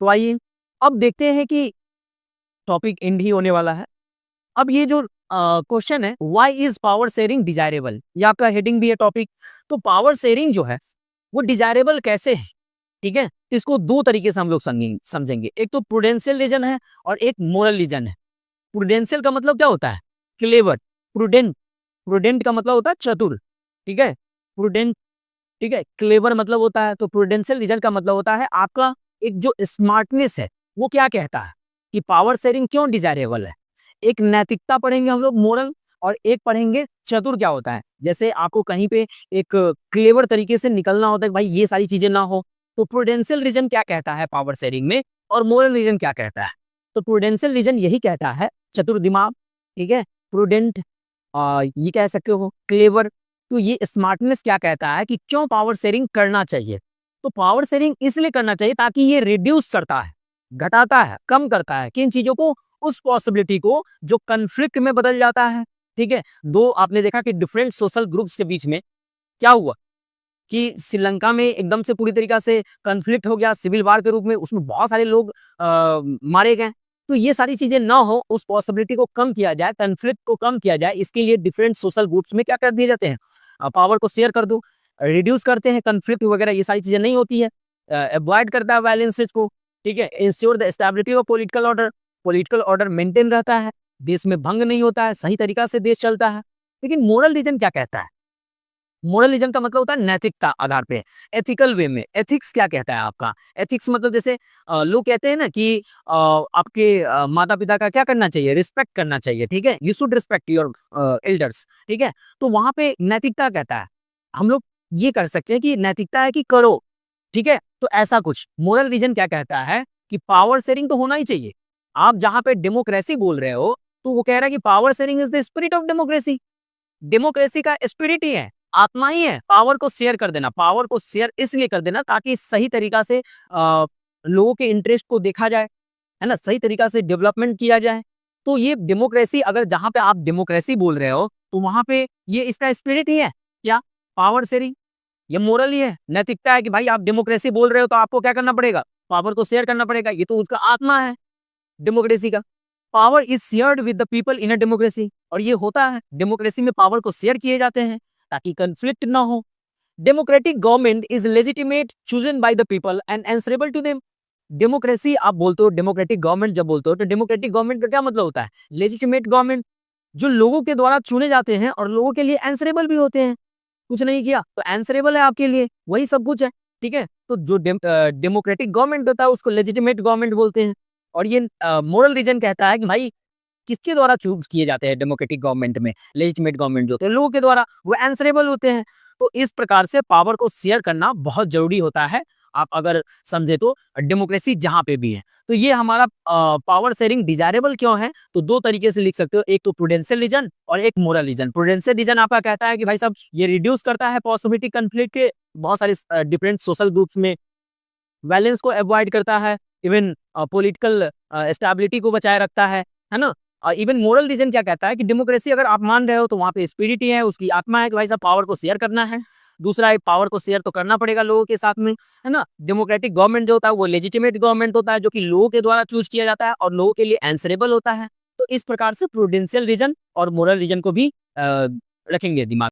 तो आइए अब देखते हैं कि टॉपिक एंड ही होने वाला है। अब ये जो क्वेश्चन है, why is power sharing desirable, ये आपका हेडिंग भी है टॉपिक। तो पावर शेयरिंग जो है वो डिजायरेबल कैसे है, ठीक है। इसको दो तरीके से हम लोग समझेंगे। एक तो प्रूडेंशियल रीजन है और एक मोरल रीजन है। प्रूडेंशियल का मतलब क्या होता है, क्लेवर। प्रूडेंट, प्रूडेंट का मतलब होता है चतुर, ठीक है। प्रूडेंट, ठीक है। क्लेवर मतलब होता है, तो प्रूडेंशियल रीजन का मतलब होता है आपका एक जो स्मार्टनेस है वो क्या कहता है कि पावर शेयरिंग क्यों डिजायरेबल है। एक नैतिकता पढ़ेंगे हम लोग, मोरल, और एक पढ़ेंगे चतुर क्या होता है। जैसे आपको कहीं पे एक क्लेवर तरीके से निकलना होता है कि भाई ये सारी चीजें ना हो, तो प्रूडेंशियल रीजन क्या कहता है पावर शेयरिंग में, और मोरल रीजन क्या कहता है। तो प्रूडेंशियल रीजन यही कहता है, चतुर दिमाग, ठीक है। प्रूडेंट, ये कह सकते हो क्लेवर। तो ये स्मार्टनेस क्या कहता है कि क्यों पावर शेयरिंग करना चाहिए। तो पावर शेयरिंग इसलिए करना चाहिए ताकि ये रिड्यूस करता है, घटाता है, कम करता है किन चीजों को, उस पॉसिबिलिटी को जो कन्फ्लिक्ट में बदल जाता है, ठीक है। दो आपने देखा कि डिफरेंट सोशल ग्रुप्स के बीच में क्या हुआ कि श्रीलंका में एकदम से पूरी तरीका से कन्फ्लिक्ट हो गया सिविल वार के रूप में, उसमें बहुत सारे लोग मारे गए। तो ये सारी चीजें ना हो, उस पॉसिबिलिटी को कम किया जाए, कन्फ्लिक्ट को कम किया जाए, इसके लिए डिफरेंट सोशल ग्रुप्स में क्या कर दिए जाते हैं, पावर को शेयर कर दो, रिड्यूस करते हैं कन्फ्लिक्ट वगैरह, ये सारी चीजें नहीं होती है, अवॉइड करता है वायलेंसेस को, ठीक है। Ensure the stability of political order, political order maintain रहता है, देश में भंग नहीं होता है, सही तरीका से देश चलता है। लेकिन मोरल रीजन क्या कहता है, मोरलिज्म का मतलब होता है नैतिकता आधार पे, एथिकल वे में। एथिक्स क्या कहता है आपका, एथिक्स मतलब जैसे लोग कहते हैं ना कि आपके माता पिता का क्या करना चाहिए, रिस्पेक्ट करना चाहिए, ठीक है। You should respect your elders, ठीक है। तो वहां पे नैतिकता कहता है, हम लोग ये कर सकते हैं कि नैतिकता है कि करो, ठीक है। तो ऐसा कुछ मोरल रीजन क्या कहता है कि पावर शेयरिंग तो होना ही चाहिए। आप जहां पे डेमोक्रेसी बोल रहे हो, तो वो कह रहा है कि power sharing is the spirit of democracy. Democracy का स्पिरिट ही है, आत्मा ही है पावर को शेयर कर देना। पावर को शेयर इसलिए कर देना ताकि सही तरीका से लोगों के इंटरेस्ट को देखा जाए, है ना, सही तरीका से डेवलपमेंट किया जाए। तो ये डेमोक्रेसी, अगर जहां पे आप डेमोक्रेसी बोल रहे हो तो वहां पे ये इसका स्पिरिट ही है क्या, पावर शेयरिंग। ये मोरल ही है, नैतिकता है कि भाई आप डेमोक्रेसी बोल रहे हो तो आपको क्या करना पड़ेगा, पावर को शेयर करना पड़ेगा। ये तो उसका आत्मा है डेमोक्रेसी का। Power is shared with the people in a democracy, और ये होता है डेमोक्रेसी में, पावर को शेयर किए जाते हैं ताकि कंफ्लिक्ट ना हो। Democratic government is legitimate chosen by the people and answerable to them. Democracy आप बोलते हो, डेमोक्रेटिक गवर्नमेंट जब बोलते हो तो डेमोक्रेटिक गवर्नमेंट का क्या मतलब होता है, लेजिटिमेट गवर्नमेंट, जो लोगों के द्वारा चुने जाते हैं और लोगों के लिए आंसरेबल भी होते हैं। कुछ नहीं किया तो आंसरेबल है आपके लिए, वही सब कुछ है, ठीक है। तो जो डेमोक्रेटिक गवर्नमेंट होता है उसको लेजिटिमेट गवर्नमेंट बोलते हैं। और ये मोरल रीजन कहता है कि भाई किसके द्वारा चूज किए जाते हैं डेमोक्रेटिक गवर्नमेंट में, लेजिटिमेट गवर्नमेंट जो होते हैं लोगों के द्वारा, वो आंसरेबल होते हैं। तो इस प्रकार से पावर को शेयर करना बहुत जरूरी होता है, आप अगर समझे तो, डेमोक्रेसी जहां पे भी है। तो ये हमारा पावर शेयरिंग डिजायरेबल क्यों है, तो दो तरीके से लिख सकते हो, एक तो प्रूडेंशियल रीजन और एक मोरल रीजन। प्रूडेंशियल रीजन आपका कहता है कि भाई साहब ये रिड्यूस करता है पॉसिबिलिटी कंफ्लिक्ट के, बहुत सारे डिफरेंट सोशल ग्रुप्स में वैलेंस को अवॉइड करता है, इवन पॉलिटिकल स्टेबिलिटी को बचाए रखता है ना। इवन मोरल रीजन क्या कहता है कि डेमोक्रेसी अगर आप मान रहे हो तो वहां पे स्पिरिट ही है, उसकी आत्मा है कि भाई साहब पावर को शेयर करना है। दूसरा एक, पावर को शेयर तो करना पड़ेगा लोगों के साथ में, है ना। डेमोक्रेटिक गवर्नमेंट जो होता है वो लेजिटिमेट गवर्नमेंट होता है, जो कि लोगों के द्वारा चूज किया जाता है और लोगों के लिए आंसरेबल होता है। तो इस प्रकार से प्रूडेंशियल रीजन और मोरल रीजन को भी रखेंगे दिमाग।